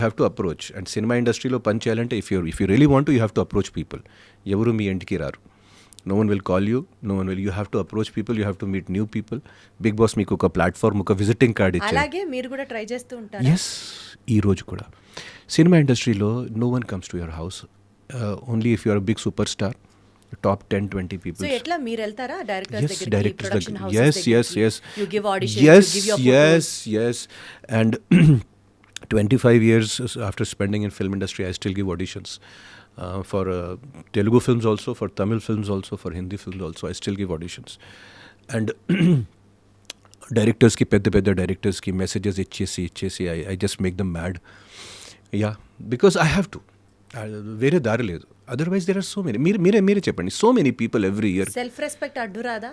Have to approach. And cinema ఇండస్ట్రీలో పని చేయాలంటే if you really want to you have to approach people. ఎవరు మీ ఇంటికి రారు. No one will call you, no one will. You have to approach people, you have to meet new people. Bigg Boss మీకు ఒక platform, ఒక visiting card ఇచ్చారు. అలాగే మీరు కూడా ట్రై చేస్తూ ఉంటారు. ఎస్, ఈ రోజు కూడా సినిమా ఇండస్ట్రీలో no one comes to your house, only if you are big super star, top 10-20 people. So ఎట్లా మీరు వెళ్తారా డైరెక్టర్స్ Yes, దగ్గరికి, directors ప్రొడక్షన్ దగ్గర. హౌసెస్ Yes, దగ్గరికి? yes. You give auditions, Yes, you give your photos. yes. And 25 years after spending in film industry, I still give auditions for Telugu films also, for Tamil films also, for Hindi films also. I still give auditions. And డైరెక్టర్స్కి, పెద్ద డైరెక్టర్స్కి messages ఇచ్చేసి I just make them mad. Yeah, because I have to. వేరే దారి లేదు. Otherwise there are so many. మీరే చెప్పండి, so many people every year. Self respect అడ్డు రాదా?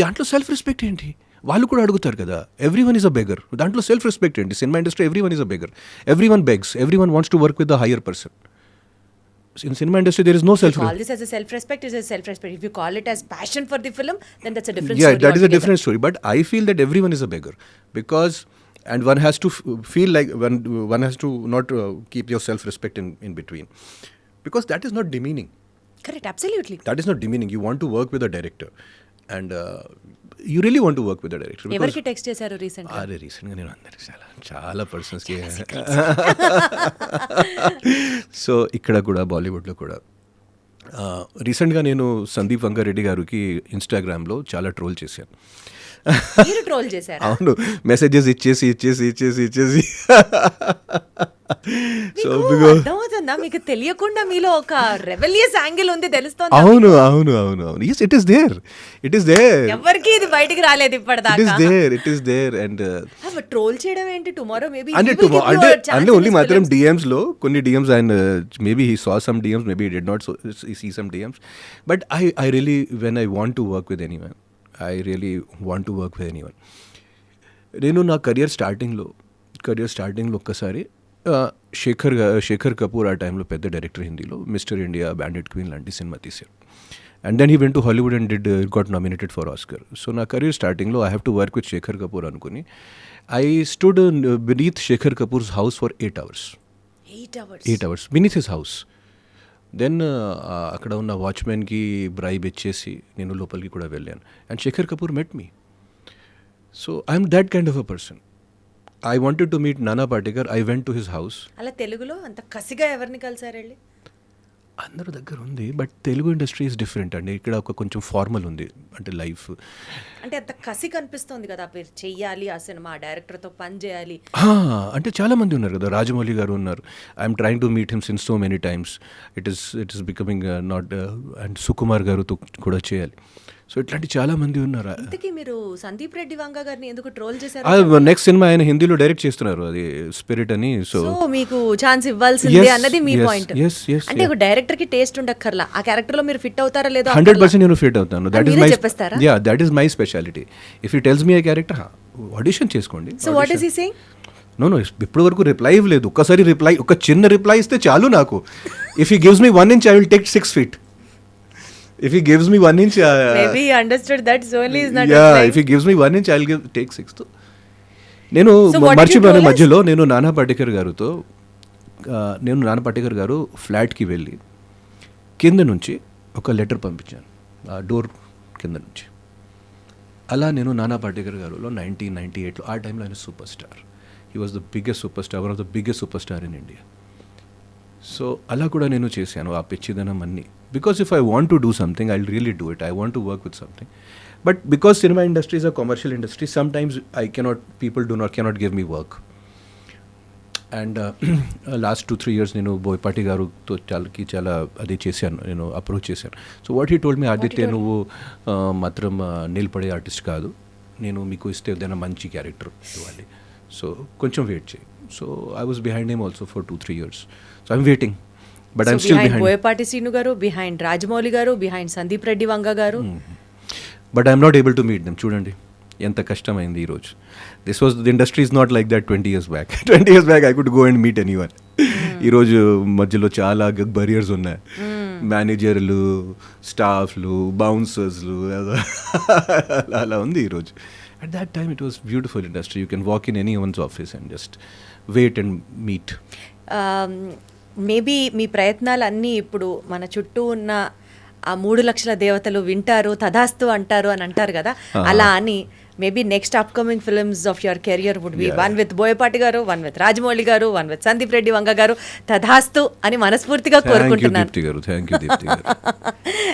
దాంట్లో సెల్ఫ్ రెస్పెక్ట్ ఏంటి? వాళ్ళు కూడా అడుగుతారు కదా. Every one is a beggar. దాంట్లో సెల్ఫ్ రెస్పెక్ట్ ఏంటి? Cinema industry every one is a beggar. Every one begs, every one wants to work with the higher person. In cinema industry, there is no self-respect. Call this as a self-respect is a self-respect. If you call it as passion for the film, then that's a different Yeah, story. that is a different story. But I feel that everyone is a beggar because, and one has to feel like one has to not keep your self-respect in between, because that is not demeaning. Correct, absolutely. That is not demeaning. You want to work with a director, and you really want to work with a director. ఎవరికి text చేశారు recent గా? అరే రీసెంట్గా నేను అందరికి చాలా పర్సన్స్కి. So ఇక్కడ కూడా బాలీవుడ్లో కూడా రీసెంట్గా నేను సందీప్ వంగారెడ్డి గారికి ఇన్స్టాగ్రామ్లో చాలా ట్రోల్ చేశాను. మీరు ట్రోల్ చేశారు? అవును, మెసేజెస్ ఇచ్చేసి సో అర్థమవుతుందా మీకు? తెలియకుండా మీలో ఒక రెబెలియస్ యాంగిల్ ఉంది, తెలుస్తుంది. అవును. yes, it is there. ఎవరికి ఇది బయటికి రాలేదు ఇప్పటిదాకా. it is there and troll చేయడం ఏంటి? టుమారో మేబీ అంటే ఓన్లీ మాత్రం డిఎమ్స్ లో కొన్ని DMs, and maybe he saw some DMs, maybe he did not see some DMs, but I really, when I want to work with anyone, I really want to work with anyone. నేను నా career స్టార్టింగ్లో ఒక్కసారి శేఖర్ కపూర్ ఆ టైంలో పెద్ద director, హిందీలో mister India, bandit queen లాంటి సినిమా తీశారు. And then he went to Hollywood and got nominated for Oscar. So నా కెరీర్ స్టార్టింగ్లో I have to work with Shekhar Kapur అనుకుని I stood beneath Shekhar Kapur's house for 8 hours. 8 hours beneath his house. Then అక్కడ ఉన్న వాచ్మెన్కి bribe ఇచ్చేసి నేను లోపలికి కూడా వెళ్ళాను. And Shekhar Kapur met me. So I'm that kind of a person. I wanted to meet Nana Patekar. I went to his house. అలా తెలుగులో అంత కసిగా ఎవరిని కలిసారు వెళ్ళి? అందరి దగ్గర ఉంది, but Telugu industry is different అండి. ఇక్కడ ఒక కొంచెం ఫార్మల్ ఉంది, అంటే లైఫ్ అంటే అంత కసి కనిపిస్తుంది కదా, మీరు చెయ్యాలి ఆ సినిమా, డైరెక్టర్తో పని చేయాలి అంటే చాలా మంది ఉన్నారు కదా. రాజమౌళి గారు ఉన్నారు. I'm trying to meet him since so many times. It is becoming not. And Sukumar గారితో కూడా చేయాలి. సో ఇట్లాంటి చాలా మంది ఉన్నారు. ఇంతకీ మీరు సందీప్ రెడ్డి వంగ గారిని ఎందుకు ట్రోల్ చేశారు? నెక్స్ట్ సినిమా ఆయన హిందీలో డైరెక్ట్ చేస్తున్నారు, అది స్పిరిట్ అని. సో మీకు ఛాన్స్ ఇవ్వాల్సిందే అన్నది మీ పాయింట్. అంటే ఒక డైరెక్టర్ కి టేస్ట్ ఉండక్కర్లా, ఆ క్యారెక్టర్ లో మీరు ఫిట్ అవుతారా లేదా? 100% నేను ఫిట్ అవుతాను. చెప్పేస్తారా? That is my speciality. If he tells me a character, audition చేసుకోండి. So what is he saying? No ఇప్పటి వరకు రిప్లై ఇవ్వలేదు. ఒక చిన్న రిప్లై ఇస్తే చాలు నాకు. If he gives me 1 inch, I will take 6 feet. If he gives me 1 inch, maybe he understood that Soli is not. Yeah, if he gives me 1 inch, I'll take 6. నేను మర్చిపోయాను మధ్యలో. నేను నానా పాటేకర్ గారు ఫ్లాట్కి వెళ్ళి కింద నుంచి ఒక లెటర్ పంపించాను, ఆ డోర్ కింద నుంచి. అలా నేను నానా పాటేకర్ గారులో 1998లో, ఆ టైంలో ఆయన super star. He was the biggest super star, one of the biggest super star in India. So అలా కూడా నేను చేశాను ఆ పిచ్చిదనం అన్నీ. Because if I want to do something, I will really do it. I want to work with something. But because cinema industry is a commercial industry, some times people cannot give me work. And last 2-3 years నేను బోయపాటి గారుతో చాలా అది చేశాను, నేను approach చేశాను. So what he told me, Aditya నువ్వు మాత్రం నిలబడే artist కాదు, నేను మీకు ఇస్తే ఏదైనా మంచి క్యారెక్టర్ ఇవ్వాలి, సో కొంచెం వెయిట్ చేయి. So I was behind him also for 2-3 years. So I'm waiting, but I'm still behind Boyapati Srinu గారు, behind రాజమౌళి గారు, behind సందీప్ రెడ్డి వంగ గారు. But I'm not able to meet them. చూడండి ఎంత కష్టమైంది ఈరోజు. The industry is not like that 20 years back. 20 years back I could go and meet anyone. ఈరోజు మధ్యలో చాలా బరియర్స్ ఉన్నాయి. మేనేజర్లు, స్టాఫ్లు, బౌన్సర్స్లు, అలా ఉంది ఈరోజు. At that time it was beautiful industry. You can walk in anyone's office and just wait and meet. Maybe మీ ప్రయత్నాలు అన్నీ ఇప్పుడు మన చుట్టూ ఉన్న ఆ 3,00,000 దేవతలు వింటారు, తదాస్తు అంటారు అని అంటారు కదా, అలా అని maybe next upcoming films of your career would be one with Boyapati garu, one with Rajamouli garu, one with Sandeep Reddy Vanga garu. తదాస్తు అని మనస్ఫూర్తిగా కోరుకుంటున్నాను. Thank you, Deepti garu.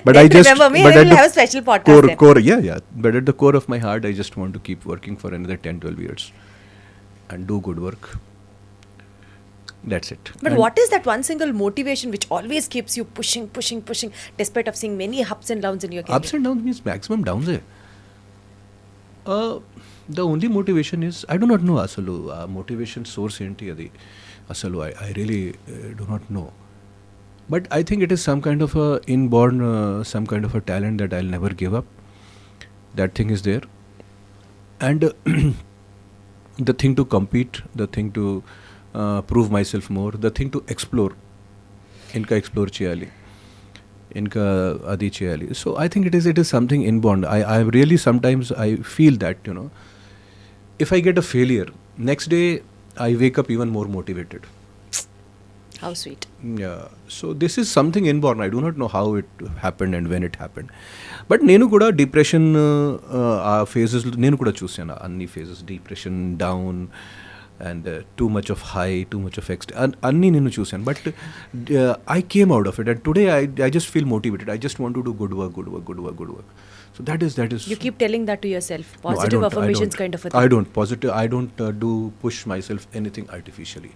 But I just remember me, but we at will have a special podcast then. core, yeah. But at the core of my heart, I just want to keep working for another 10-12 years and do good work. That's it. But And what is that one single motivation which always keeps you pushing, despite of seeing many ups and downs in your career? ups and downs means maximum downs hai. The only motivation is, I do not know asalu motivation source enti adi asalu I really do not know, but I think it is some kind of a inborn some kind of a talent that I'll never give up. That thing is there, and the thing to compete, the thing to prove myself more, the thing to explore, inka explore cheyali, inka adi cheyali. So I think it is something inborn. I really sometimes I feel that, you know, if I get a failure, next day I wake up even more motivated. How sweet. Yeah, so this is something inborn. I do not know how it happened and when it happened, but నేను కూడా depression ఆ phases నేను కూడా చూసాను, అన్ని phases, depression, down and too much of high, too much of అన్నీ నేను చూసాను. But I came out of it, and today I just feel motivated. I just want to do good work. So that is You keep telling that to yourself. Positive affirmations kind of a thing. I don't do push myself anything artificially.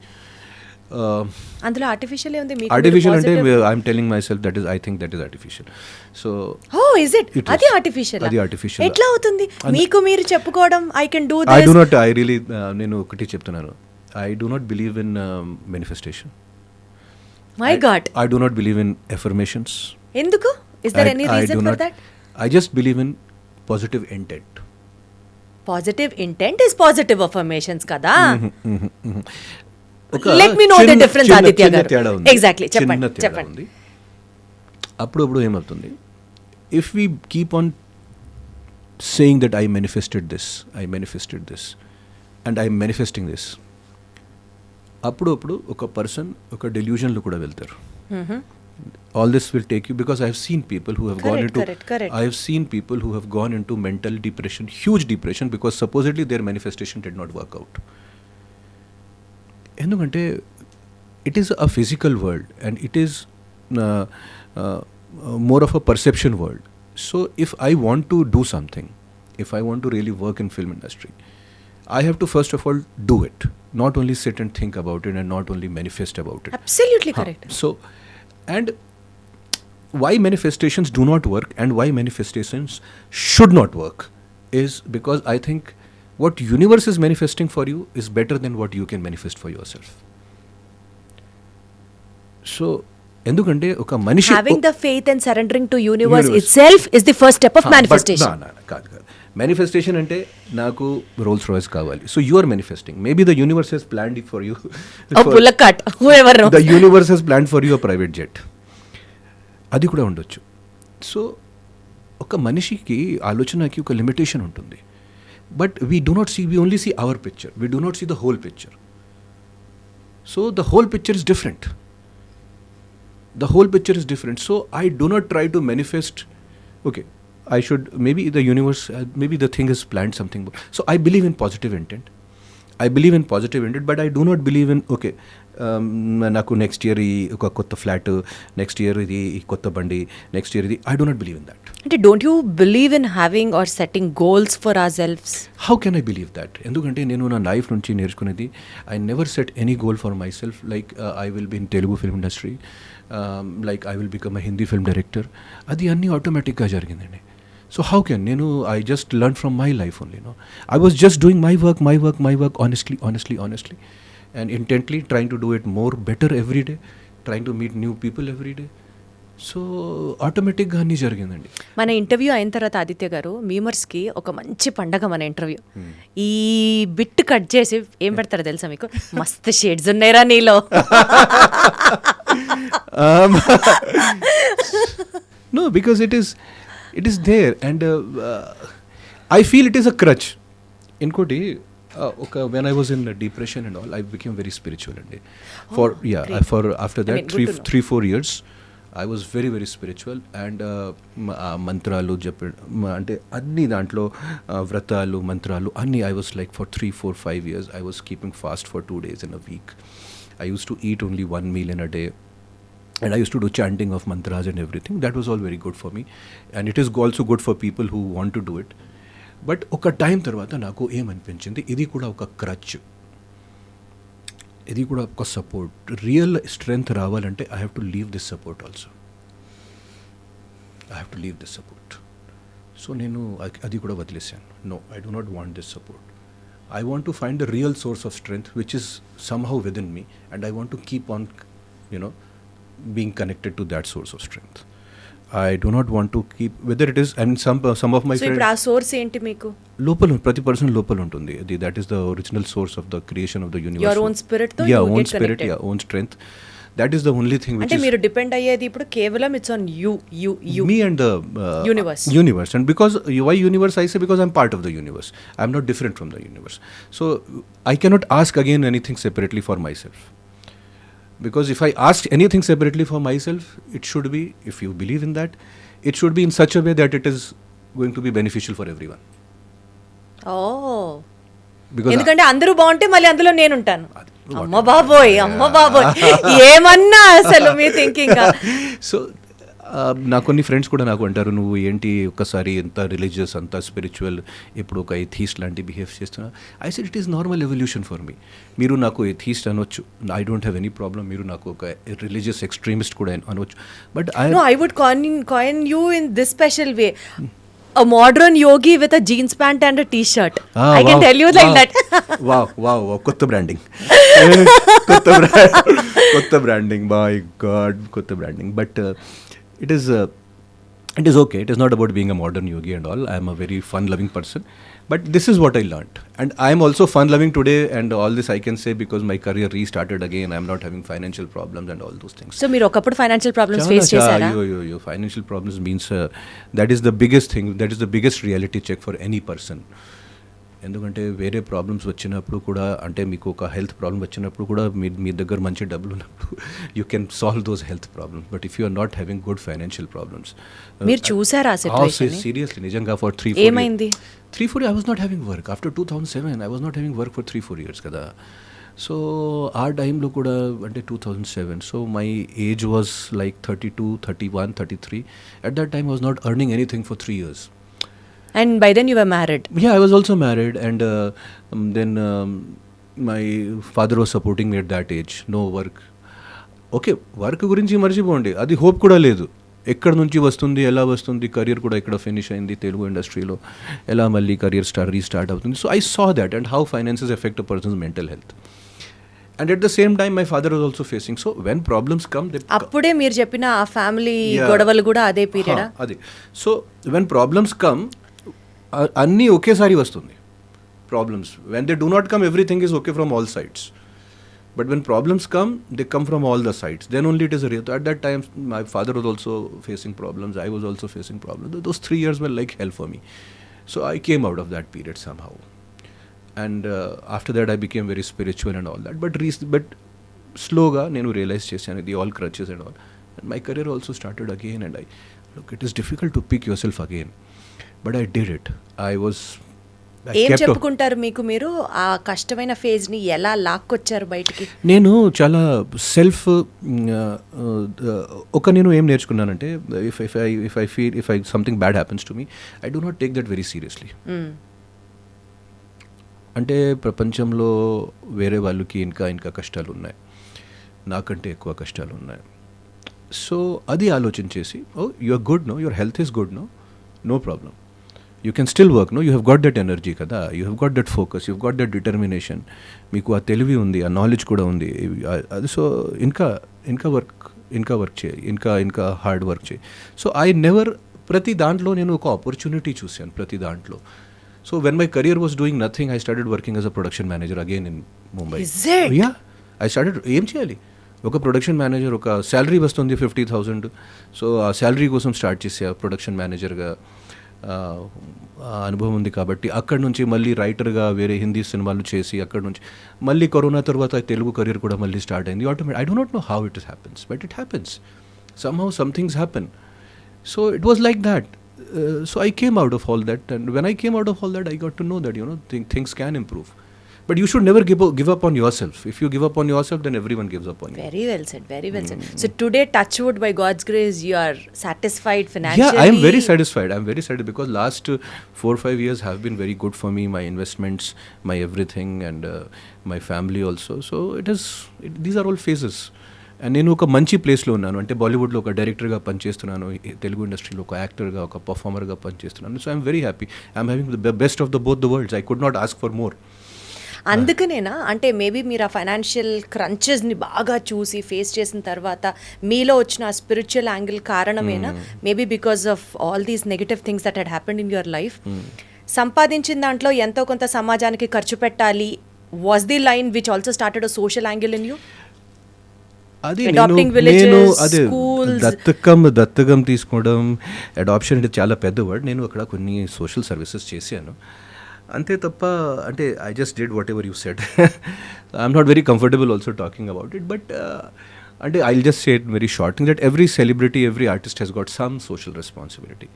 అందులో artificial ఉంది. మీకు Artificial అంటే I'm telling myself that is, I think that is artificial. So is it? అది artificial. అది artificial. ఎట్లా అవుతుంది మీకు మీరు చెప్పుకోవడం I can do this? I do not, I really నేను ఒకటి చెప్తున్నాను, I do not believe in manifestation. My God. I do not believe in affirmations. ఎందుకు? Is there any reason for that? I just believe in positive intent. Positive intent is positive affirmations kada. ఒక Let me know the difference, Aditya garu. తేడా ఉంది. Exactly. చిన్న తేడా చెప్పండి. ఉంది. అప్పుడు ఏమవుతుంది, if we keep on saying that I manifested this and I'm manifesting this, అప్పుడు ఒక పర్సన్ ఒక డెల్యూజన్లో కూడా వెళ్తారు. All this will take you, because I have seen people who have gone into correct. I have seen people who have gone into mental depression, huge depression, because supposedly their manifestation did not work out. ఎందుకంటే it is a physical world and it is more of a perception world. So if I want to do something, if I want to really work in film industry, I have to first of all do it, not only sit and think about it and not only manifest about it. Absolutely correct. So, and why manifestations do not work and why manifestations should not work is because I think what universe is manifesting for you is better than what you can manifest for yourself. So ఎందుకంటే ఒక మనిషి having the faith and surrendering to universe itself is the first step of manifestation. కాదు manifestation అంటే నాకు Rolls Royce కావాలి, so you are manifesting. Maybe the universe has planned for you, bullock cart, whoever knows. The universe has planned for you a private jet, అది కూడా ఉండొచ్చు. So ఒక మనిషికి ఆలోచనకి ఒక లిమిటేషన్ ఉంటుంది, but we only see our picture, we do not see the whole picture. So the whole picture is different. So I do not try to manifest, okay, I should, maybe the universe, maybe the thing has planned something. So I believe in positive intent, but I do not believe in, okay, నాకు next year ఈ ఒక కొత్త flat, next year ఇది కొత్త బండి, next year ఇది, I do not believe in that. అంటే don't you believe in having or setting goals for ourselves? How can I believe that? ఎందుకంటే నేను నా లైఫ్ నుంచి నేర్చుకునేది, I never set any goal for myself, like I will be in Telugu film industry, like I will become a Hindi film director. అది అన్నీ ఆటోమేటిక్గా జరిగిందండి. So how can, I just learned from my life only, I was just doing my work honestly and intently trying to do it more better every day, trying to meet new people every day. So ఆటోమేటిక్గా అన్నీ జరిగిందండి. మన interview అయిన తర్వాత ఆదిత్య గారు, మీమర్స్కి ఒక మంచి పండగ మన ఇంటర్వ్యూ. ఈ బిట్ కట్ చేసి ఏం పెడతారో తెలుసా మీకు? మస్తు షేడ్స్ ఉన్నాయిరా నీలో. No, because it is there and I feel it is a crutch. ఇంకోటి, when I was in depression and all, I became very spiritual అండి. great. For after that, mean, good to know. 3-4 years I was very very spiritual and మంత్రాలు అంటే అన్ని దాంట్లో వ్రతాలు మంత్రాలు అన్ని I was like for 3-4-5 years I was keeping fast for 2 days in a week. I used to eat only 1 meal in a day. And I used to do chanting of mantras and everything. That was all very good for me. And it is also good for people who want to do it. But ఒక time తర్వాత నాకు ఏమనిపించింది, ఇది కూడా ఒక creche, ఇది కూడా ఒక సపోర్ట్. రియల్ స్ట్రెంగ్త్ రావాలంటే I have to leave this support also. I have to leave this support. So నేను అది కూడా వదిలేసాను. No, I do not want this support. I want to find the real source of strength which is somehow within me, and I want to keep on, being connected to that source of strength. I do not want to keep, whether it is, and some of my so friends, ఇప్పుడు ఆ source ఏంటి మీకు? లోపల ప్రతి person లోపల ఉంటుంది. That is the original source of the creation of the universe. Your own spirit తో yeah, you own get spirit, connected. yeah, own strength. That is the only thing which అంటే is మీరు depend అయ్యేది ఇప్పుడు కేవలం it's on you me and the universe. And because why universe I say, because I'm part of the universe. I'm not different from the universe. So I cannot ask again anything separately for myself, because if I ask anything separately for myself, it should be, if you believe in that, it should be in such a way that it is going to be beneficial for everyone. ఓ, Because ఎందుకంటే అందరూ బాగుంటే మళ్ళీ అందులో నేను ఉంటాను. అమ్మ బాబోయ్ ఏమన్నా అసలు మీ థింకింగ్. సో నా కొన్ని ఫ్రెండ్స్ కూడా నాకు అంటారు, నువ్వు ఏంటి ఒక్కసారి ఎంత రిలీజియస్ అంత స్పిరిచువల్, ఇప్పుడు ఒక ఎథీస్ట్ లాంటి బిహేవ్ చేస్తున్నా. I said it is normal evolution for me. మీరు నాకు ఎథీస్ట్ అనొచ్చు, I don't have any problem. మీరు నాకు ఒక రిలీజియస్ ఎక్స్ట్రీమిస్ట్ కూడా అనొచ్చు. But I would coin you in this special way, a modern yogi with a jeans pant and a t-shirt. I can tell you like that. wow, కొత్త branding కొత్త branding, my God, కొత్త branding. But it is okay. It is not about being a modern yogi and all. I am a very fun loving person, but this is what I learned, and I am also fun loving today, and all this I can say because my career restarted again. I am not having financial problems and all those things. So మీరు ఒకప్పుడు financial problems face చేశారా? Yo, financial problems means that is the biggest thing, that is the biggest reality check for any person. ఎందుకంటే వేరే problems వచ్చినప్పుడు కూడా, అంటే మీకు ఒక హెల్త్ ప్రాబ్లమ్ వచ్చినప్పుడు కూడా మీ దగ్గర మంచి డబ్బులు ఉన్నప్పుడు you can solve those health problems. But if you are not having good financial problems, మీరు చూసారా సీరియస్లీ నిజంగా for 3-4 I was not having work. After 2007 I was not having work for 3-4 years కదా. సో ఆ టైంలో కూడా, అంటే 2007, so my age was like 32, 31, 33. At that time I was not earning anything for 3 years. And by then you were married? Yeah, I was also married, and then my father was supporting me at that age. No work. Okay, work గురించి మర్చిపోండి, అది hope కూడా లేదు. ఎక్కడ నుంచి వస్తుంది, ఎలా వస్తుంది, కెరియర్ కూడా ఇక్కడ ఫినిష్ అయింది తెలుగు ఇండస్ట్రీలో, ఎలా మళ్ళీ కెరియర్ రీస్టార్ట్ అవుతుంది. So I saw that and how finances effect a persons mental health. And at the same time my father was also facing. So when problems come, అప్పుడే మీరు చెప్పిన ఆ ఫ్యామిలీ గొడవలు కూడా అదే పీరియడ్. అదే. సో when problems come, అన్నీ ఒకేసారి వస్తుంది problems. When they do not come, everything is okay from all sides. But when problems come, they come from all the sides, then only it is real. At that time my father was also facing problems, I was also facing problems. Those 3 years were like hell for me. So I came out of that period somehow, and after that I became very spiritual and all that. But slowగా నేను realise చేశాను ఇది all crutches and all, and my career also started again. And it is difficult to pick yourself again, but I did it. ఏం చెప్పుకుంటారు మీకు మీరు ఆ కష్టమైన ఫేజ్ని ఎలా లాక్కొచ్చారు బయటికి? నేను చాలా సెల్ఫ్ నేను ఏం నేర్చుకున్నానంటే, if I something bad happens to me, I do not take that very seriously. అంటే ప్రపంచంలో వేరే వాళ్ళకి ఇంకా కష్టాలు ఉన్నాయి, నాకంటే ఎక్కువ కష్టాలు ఉన్నాయి. సో అది ఆలోచించేసి, you are good, no your health is good, no problem, you can still work, no you have got that energy కదా, you have got that focus, you have got that determination, మీకు ఆ తెలివి ఉంది, ఆ knowledge కూడా ఉంది. అది so ఇంకా వర్క్ చేయి, ఇంకా హార్డ్ వర్క్ చేయి. సో ఐ నెవర్, ప్రతి దాంట్లో నేను ఒక ఆపర్చునిటీ చూశాను ప్రతి దాంట్లో. So when my career was doing nothing, I started working as a production manager again in Mumbai. Yeah, I started. ఏం చేయాలి, ఒక ప్రొడక్షన్ మేనేజర్, ఒక శాలరీ వస్తుంది 50,000. సో ఆ శాలరీ కోసం స్టార్ట్ చేసా ప్రొడక్షన్ మేనేజర్గా. అనుభవం ఉంది కాబట్టి అక్కడి నుంచి మళ్ళీ రైటర్గా వేరే హిందీ సినిమాలు చేసి అక్కడి నుంచి మళ్ళీ కరోనా తర్వాత తెలుగు కెరీర్ కూడా మళ్ళీ స్టార్ట్ అయింది automatic. I do not know how it happens but it happens somehow some things happen. So it was like that. So I came out of all that, and when I came out of all that I got to know that things can improve, but you should never give up on yourself. If you give up on yourself, then everyone gives up on you. Very well said, very well said. So today, touch wood, by God's grace, you are satisfied financially. Yeah, I am very satisfied. I am very satisfied because last 4 or 5 years have been very good for me, my investments, my everything, and my family also. So these are all phases. And నేను ఒక మంచి ప్లేస్లో ఉన్నాను, అంటే బాలీవుడ్లో ఒక డైరెక్టర్గా పనిచేస్తున్నాను, తెలుగు ఇండస్ట్రీలో ఒక యాక్టర్గా ఒక పర్ఫార్మర్గా పనిచేస్తున్నాను. So I'm very happy. I'm having the best of the both the worlds. I could not ask for more. అందుకనేనా అంటే మేబీ మీరు ఆ ఫైనాన్షియల్ క్రంచెస్ని బాగా చూసి ఫేస్ చేసిన తర్వాత మీలో వచ్చిన ఆ స్పిరిచువల్ యాంగిల్ కారణమేనా? Maybe because of all these negative things that had happened in your life. సంపాదించిన దాంట్లో ఎంతో కొంత సమాజానికి ఖర్చు పెట్టాలి was the line which also started a social angle in you? అది నేను అదే దత్తకం తీసుకోవడం, అడాప్షన్ అంటే చాలా పెద్ద వర్డ్. నేను అక్కడ కొన్ని సోషల్ సర్వీసెస్ చేశాను అంతే తప్ప, అంటే I just did whatever you said. I'm not very comfortable also talking about it, but అంటే I just say it very short thing that every celebrity, every artist he's got some social responsibility.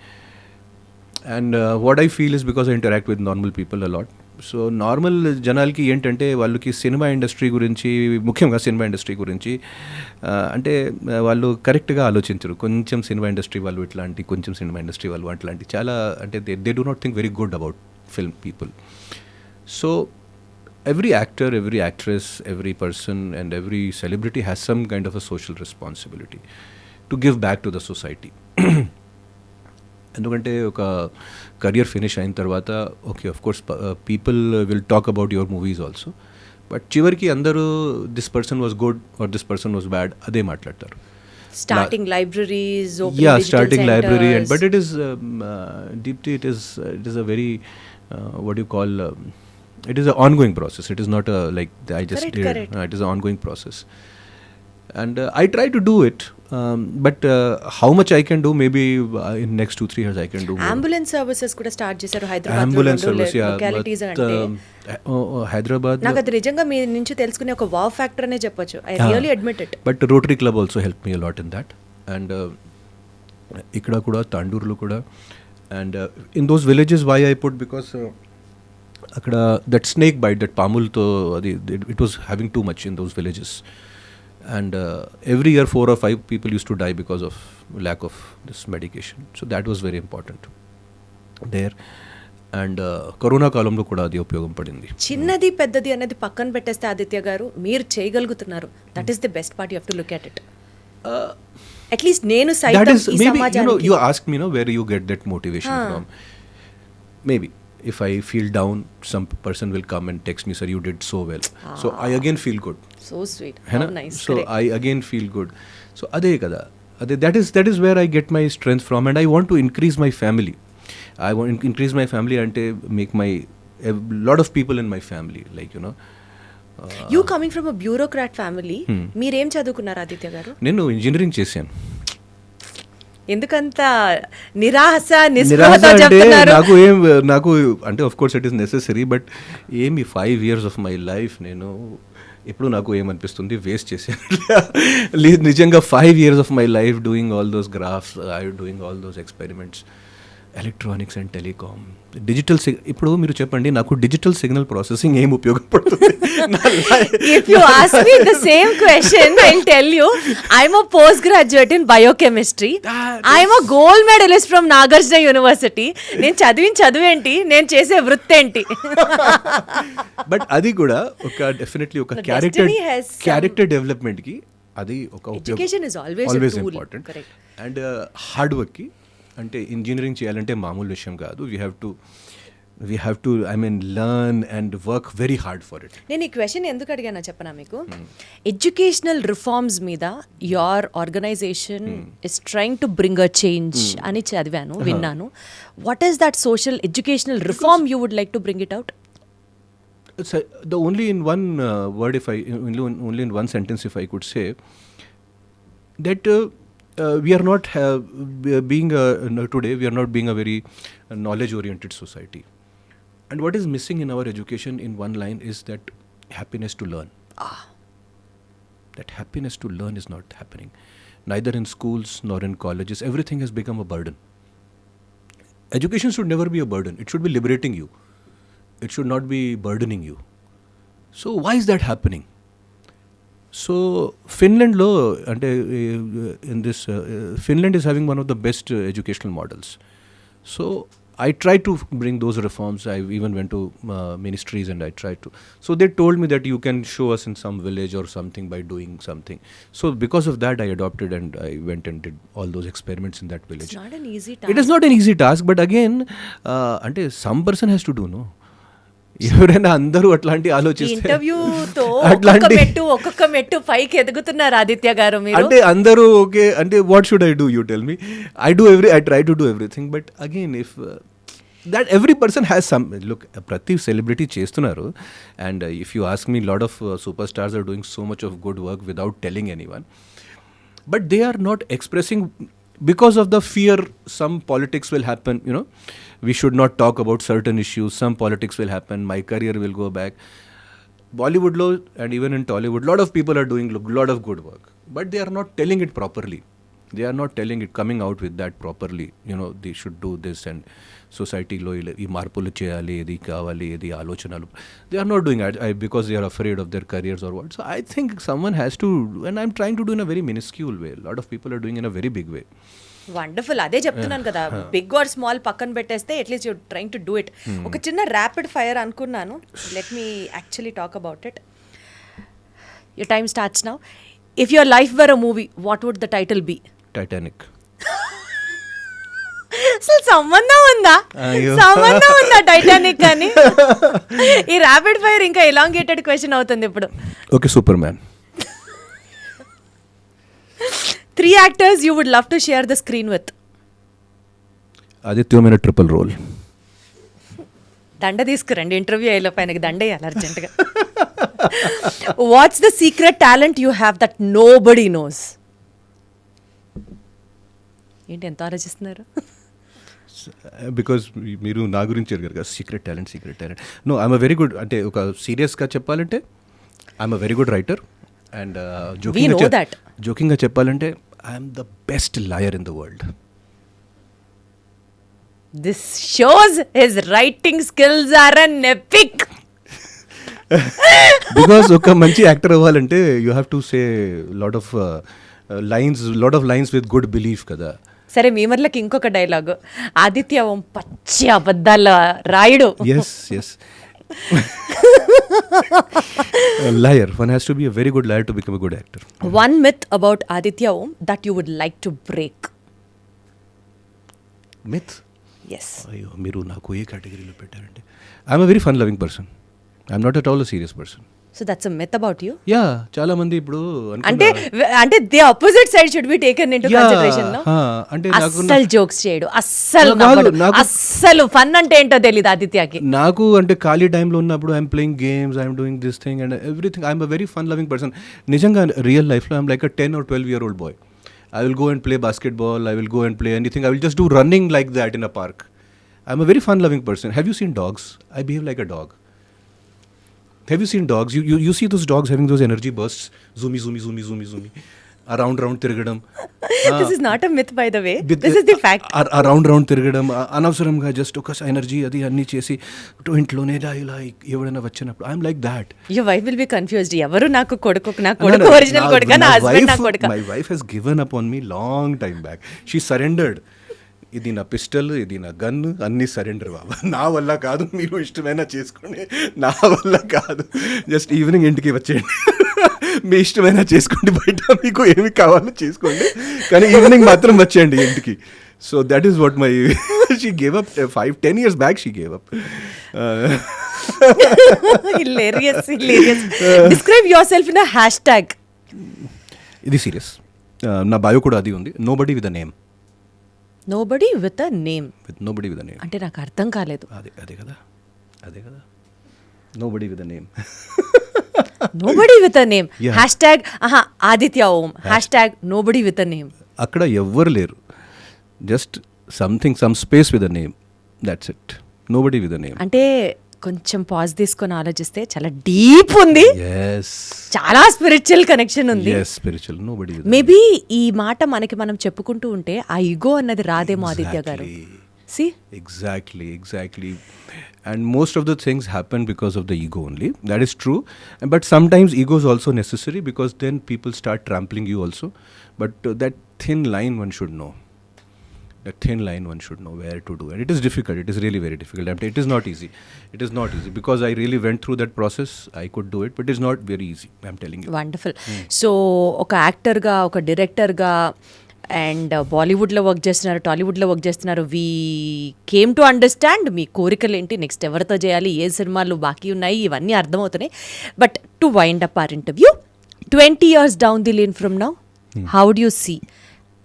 And what I feel is because I interact with normal people a lot. So normal జనాలకి ఏంటంటే వాళ్ళకి cinema industry గురించి, ముఖ్యంగా cinema industry గురించి అంటే వాళ్ళు కరెక్ట్గా ఆలోచించరు. కొంచెం సినిమా ఇండస్ట్రీ వాళ్ళు ఇట్లాంటి, కొంచెం సినిమా ఇండస్ట్రీ వాళ్ళు అట్లాంటి, చాలా అంటే they do not think very good about film people. So every actor, every actress, every person and every celebrity has some kind of a social responsibility to give back to the society. ఎందుకంటే ఒక career finish అయిన తర్వాత okay of course people will talk about your movies also, but చివరికి అందరూ this person was good or this person was bad అదే మాట్లాడతారు. Starting libraries, starting library, and but it is deeply it is a very what do you call it is an ongoing process. It is not a like I just did. It is an ongoing process, and I try to do it, but how much I can do, maybe in next 2-3 years I can do more. Ambulance services kuda start chesaru Hyderabad ambulance service, localities ante Hyderabad నాకు అది నిజంగా మీ నుంచి తెలుసుకునే ఒక wow factor అనే చెప్పొచ్చు. I really admit it. But Rotary Club also helped me a lot in that, and ikkada kuda Tandurlo kuda, and in those villages why I put because అక్కడ that snake bite, that పాములతో అది it was having too much in those villages, and every year 4 or 5 people used to die because of lack of this medication. So that was very important there, and corona కాలంలో కూడా అది ఉపయోగం పడింది. చిన్నది పెద్దది అనేది పక్కన పెట్టేస్తే ఆదిత్య గారు మీరు చేయగలుగుతున్నారు. That is the best part, you have to look at it. At least నేను సైతం ఈ సమాజానికి you ask me where you get that motivation from. Maybe if I feel down, some person will come and text me, sir, you did so well. So I again feel good. So sweet. How nice. So correct. I again feel good. So ade kada, that is where I get my strength from, and I want to increase my family. I want to increase my family and make my a lot of people in my family, like you coming from a bureaucrat family, మీరేం చదువుకున్నారు ఆదిత్య గారు? నేను engineering చేశాను. ఎందుకంత నిరాశ నిస్పృహతో చెప్తున్నారు? నాకు అంటే of course it is necessary, but ఏమి 5 years ఆఫ్ మై లైఫ్ నేను ఇప్పుడు నాకు ఏమనిపిస్తుంది వేస్ట్ చేశాను. లేదు, నిజంగా 5 years of my life doing all those graphs, doing all those experiments, electronics and telecom, digital ఇప్పుడు మీరు చెప్పండి నాకు డిజిటల్ సిగ్నల్ ప్రాసెసింగ్ ఏం ఉపయోగపడుతుంది? If you ask me the same question, I'll tell you, I'm a postgraduate in biochemistry. I'm a gold medalist from Nagarjuna University. నేను చదివేంటి, నేను చేసే వృత్తి ఏంటి? బట్ అది కూడా ఒక డెఫినెట్లీ ఒక క్యారెక్టర్ డెవలప్మెంట్ కి అది ఒక education is always important. And hard work కి, అంటే ఇంజనీరింగ్ చేయాలంటే మామూలు విషయం కాదు. We have to learn and work very hard for it. నేను ఈ క్వశ్చన్ ఎందుకు అడిగానో చెప్పనా మీకు? ఎడ్యుకేషనల్ రిఫార్మ్స్ మీద your organisation is trying to bring a change అని చదివాను, విన్నాను. What is that social educational reform you would like to bring it out? Only in one word, only in one sentence if I could say that we are not being today we are not being a very knowledge oriented society, and what is missing in our education in one line is that happiness to learn. That happiness to learn is not happening, neither in schools nor in colleges. Everything has become a burden. Education should never be a burden. It should be liberating you. It should not be burdening you. So why is that happening? So Finland lo ante in this Finland is having one of the best educational models. So I tried to bring those reforms. I even went to ministries and I tried to. So they told me that you can show us in some village or something by doing something. So because of that, I adopted and I went and did all those experiments in that village. It's not an easy task. It is not an easy task, but again, ante some person has to do, no? ఎవరైనా అందరూ అట్లాంటి ఆలోచిస్తే ఇంటర్వ్యూతో అట్లాంటి ఒక్కొక్క మెట్టు పైకి ఎదుగుతున్నారు ఆదిత్య గారు మీరు. అంటే అందరూ ఓకే అంటే what should I do, you tell me. I try to do everything, but again if that every person has some look, prati celebrity చేస్తున్నారు, and if you ask me, lot of superstars are doing so much of good work without telling anyone, but they are not expressing because of the fear some politics will happen, you know, we should not talk about certain issues, some politics will happen, my career will go back. Bollywood lo and even in Tollywood, lot of people are doing lot of good work, but they are not telling it properly. They are not telling it, coming out with that properly, you know, they should do this and society lo ee marpulu cheyali, edi kavali, edi alochanalu, they are not doing it because they are afraid of their careers or what. So I think someone has to, and I'm trying to do in a very minuscule way. A lot of people are doing in a very big way. Wonderful. అదే చెప్తున్నాను కదా, big or small పక్కన పెట్టేస్తే at least you trying to do it. ఒక చిన్న rapid fire అనుకున్నాను. Let me actually talk about it. Your time starts now. If your life were a movie, what would the title be? Titanic. అసలు సంబంధం ఉందా Titanic అని? ఈ rapid fire ఇంకా elongated question అవుతుంది ఇప్పుడు. Okay, super man. 3 actors you would love to share the screen with. Aditya mera triple role. దండ తీసుకురండి, ఇంటర్వ్యూ అయ్యేలోపు ఆయనకి దండ వేయాలి అర్జెంట్గా. What's the secret talent you have that nobody knows? ఏంటి ఎంత ఆలోచిస్తున్నారు? బికాజ్ మీరు నా గురించి అడిగారు కదా, secret talent. No, I'm a very good, అంటే ఒక సీరియస్గా చెప్పాలంటే I'm a very good writer, and జోకింగ్గా చెప్పాలంటే I'm the best liar in the world. This shows his writing skills are an epic. Because ఒక మంచి యాక్టర్ అవ్వాలంటే you have to say lot of lines with good belief కదా. సరే, మీమర్లకి ఇంకొక dialogue, Aditya Om పచ్చి అబద్ధాల రాయుడు. Yes liar. One has to be a very good liar to become a good actor. One myth about Aditya Om that you would like to break. Myth? Yes. అయ్యో, మీరు నాకు ఏ కేటగిరీలో పెట్టారంటే I'm a very fun loving person. I'm not at all a serious person. So that's a myth about you? Yeah, చాలా మంది ఇప్పుడు అంటే the opposite side should be taken into consideration, no? అంటే అస్సలు జోక్స్ చేయడు, అస్సలు ఫన్ అంటే ఏంటో తెలియదు ఆదిత్యకి. నాకు అంటే ఖాళీ టైంలో ఉన్నప్పుడు I'm playing games, I'm doing this thing and everything. I'm a very fun loving person. నిజంగా రియల్ లైఫ్లో I'm like a 10 or 12-year-old boy. I will go and play basketball, I will go and play anything, I will just do running like that in a park. I'm a very fun loving person. Have you seen dogs? I behave like a dog. Have you seen dogs? You see those dogs having those energy bursts, zoomy around తిరగడం. This is not a myth, by the way. This is the fact. Around తిరగడం, అనవసరంగా just ఒక energy అది అన్ని చేసి ఇంట్లోనే ఇలా ఎవరైనా వచ్చినప్పుడు I'm like that. Your wife will be confused. ఎవరు నాకు కొడుకు ఒరిజినల్ కొడుకు, నా హస్బెండ్ నా కొడుకు. My wife has given up on me long time back. She surrendered. ఇది నా పిస్టల్, ఇది నా గన్, అన్నీ సరెండర్ బాబా, నా వల్ల కాదు, మీరు ఇష్టమైనా చేసుకోండి, నా వల్ల కాదు, జస్ట్ ఈవినింగ్ ఇంటికి వచ్చేయండి, మీ ఇష్టమైనా చేసుకోండి, బయట మీకు ఏమి కావాలో చేసుకోండి, కానీ ఈవినింగ్ మాత్రం వచ్చేయండి ఇంటికి. So that is what my she gave up 5-10 years back. She gave up. Hilarious. Describe yourself in a hashtag. ఇది సీరియస్, నా బయో కూడా అది ఉంది. Nobody with a name. Nobody with a name. Nobody with a name. అంటే నాకు అర్థం కాలేదు. అదే కదా. Nobody with a name. Nobody with a name. Yeah. Hashtag Aditya Om. Hashtag nobody with a name. అక్కడ ఎవ్వరు లేరు, just some space with a name, that's it, nobody with a name. అంటే కొంచెం పాజ్ తీసుకొని ఆలోచిస్తే చాలా డీప్ ఉంది, చాలా స్పిరిచువల్ కనెక్షన్ ఉంది. మేబీ ఈ మాట మనకి మనం చెప్పుకుంటూ ఉంటే ఆ ఈగో అన్నది రాదేమో ఆదిత్య గారు. See? Exactly. And most of the things happen because of the ego only. That is true. But sometimes ego is also necessary because then people start trampling you also. But that thin line one should know. Where to do. And it is difficult. It is really very difficult. It is not easy. Because I really went through that process. I could do it. But it is not very easy. I'm telling you. Wonderful. So, ఒక యాక్టర్గా, ఒక డైరెక్టర్గా, and బాలీవుడ్లో work చేస్తున్నారు, టాలీవుడ్లో work చేస్తున్నారు. We came to understand మీ కోరికలు ఏంటి, నెక్స్ట్ ఎవరితో చేయాలి, ఏ సినిమాలు బాకీ ఉన్నాయి, ఇవన్నీ అర్థమవుతున్నాయి. But to wind up our interview, 20 years down the lane from now, how do you see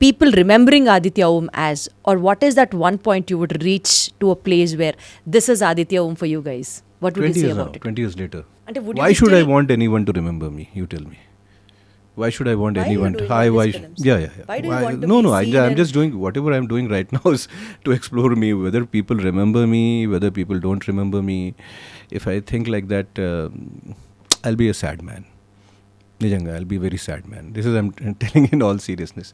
people remembering Aditya Om as, or what is that one point you would reach to a place where this is Aditya Om for you guys? What would you say about it? 20 years later. And why should I want anyone to remember me? You tell me. Why should I want anyone to? Yeah. Why do you want to No, I'm and just doing whatever I'm doing right now is to explore me, whether people remember me, whether people don't remember me. If I think like that, I'll be a sad man. Nijanga, I'll be a very sad man. This is I'm telling in all seriousness.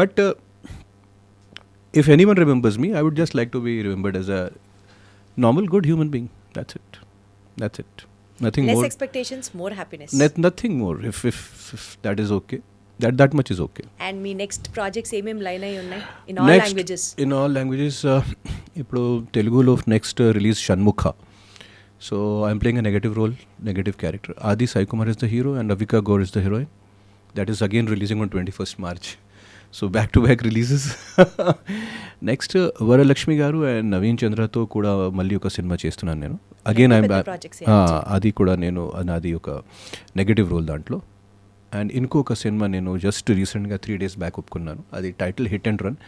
But if anyone remembers me, I would just like to be remembered as a normal, good human being. That's it. Nothing less more. expectations, more happiness. Nothing more. If that is okay, that much is okay. And me next projects ఏమేం line అయి ఉన్నాయి in all languages? In all languages, ఇప్పుడు తెలుగులో next release Shanmukha. So I'm playing a negative character. Adi Sai Kumar is the hero and Avika Gaur is the heroine. That is again releasing on 21st March. So back-to-back releases. Next, Varalakshmi గారు and Naveen చంద్రతో కూడా మళ్ళీ ఒక cinema చేస్తున్నాను నేను. Again అది కూడా నేను నాది ఒక నెగటివ్ రోల్ దాంట్లో. అండ్ ఇంకొక సినిమా నేను జస్ట్ రీసెంట్గా 3 days బ్యాక్ ఒప్పుకున్నాను. అది టైటిల్ హిట్ అండ్ రన్.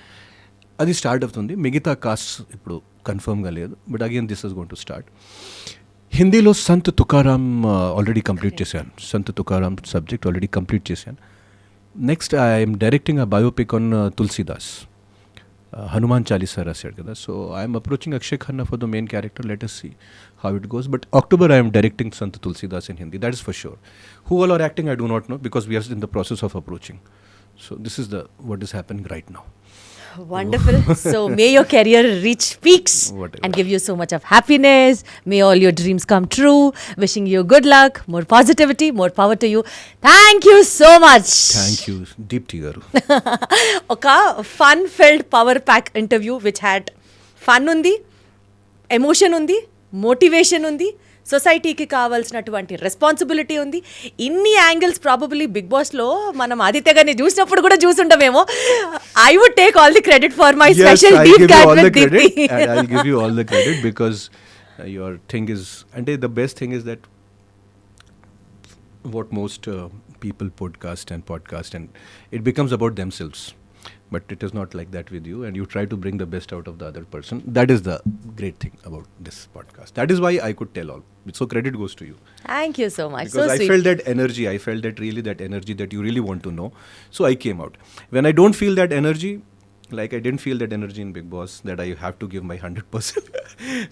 అది స్టార్ట్ అవుతుంది. మిగతా కాస్ట్ ఇప్పుడు కన్ఫర్మ్గా లేదు, but again this is going to start. హిందీలో సంత్ తుకారాం ఆల్రెడీ కంప్లీట్ చేశాను. Sant Tukaram subject already complete చేశాను. Next, I am directing a biopic on Tulsidas. Hanuman Chalisa రాశాడు కదా. So I am approaching Akshay Khanna for the main character. Let us see how it goes. But October I am directing Sant Tulsidas in Hindi. That is for sure. Who all are acting I do not know because we are in the process of approaching. So this is what is happening right now. Wonderful. So may your career reach peaks and give you so much of happiness. May all your dreams come true. Wishing you good luck, more positivity, more power to you. Thank you so much. Thank you, Deepti garu. Oka fun-filled power pack interview which had fun undi, emotion undi, motivation undi, సొసైటీకి కావాల్సినటువంటి responsibility ఉంది. ఇన్ని angles probably big బాస్లో మనం ఆదిత్య గారిని చూసినప్పుడు కూడా చూసుంటామేమో. I would take all the credit for my special deep cut with Deepti. I'll give you all the credit because your thing is, and the best thing is that what most people podcast and it becomes about themselves. But it is not like that with you, and you try to bring the best out of the other person. That is the great thing about this podcast. That is why I could tell all. So credit goes to you. Thank you so much. Because so I felt that energy. I felt that energy that you really want to know. So I came out. When I don't feel that energy, like I didn't feel that energy in Big Boss, that I have to give my 100%.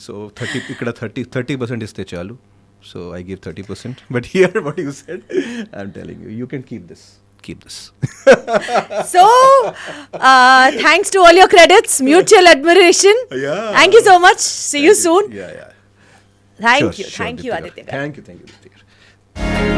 So 30% iste chalu. So I gave 30%. But here, what you said, I'm telling you, you can keep this. So thanks to all your credits, mutual admiration. Yeah. Thank you so much. See you soon. Yeah. Thank you Aditya. Aditya. Thank you.